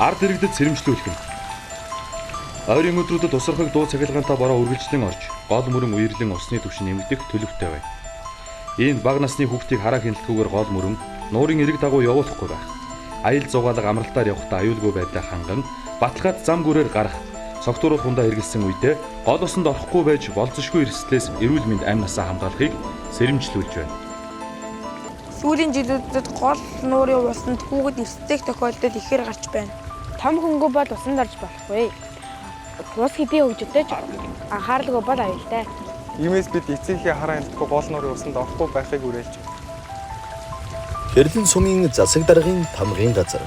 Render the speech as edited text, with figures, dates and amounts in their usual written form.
ард иргэдэд сэрэмжлүүлэх нь. Ойрын өдрүүдэд тусархаг дуу цахилгаантай бороо үргэлжлэн орж, гол мөрөн үерлэн усны түвшин нэмэгдэх төлөвтэй бай. Иймд бага насны хүүхдийг хараа хяналтгүйгээр гол мөрөн нуурын эрэг дагуу явуулахгүй байх. Аял зугаалга амралтаар явахдаа аюулгүй байдлаа ханган, баталгаад зам гүрээр гарах, цогтууруулах хундаа хэрэгэлсэн үедээ гол усанд орохгүй байж болзошгүй эрсдлээс эрүүл мэнд амь насаа хамгаалахыг сэрэмжлүүлж байна. Сүүлийн жилүүдэд гол нуурын усанд хүүхэд эрсдэх тохиолдол ихээр гарч байна. Том хөнгөө бол усанд орж болохгүй. Ус хэдийн хөгжилтэй ч анхааралгүй бол аюултай. Иймээс бид эцэгийнхээ хараа хяналтгүй гол нуурын усанд орохгүй байхыг уриалж байна. Хэрлэн сумын засаг даргын тамгын газар.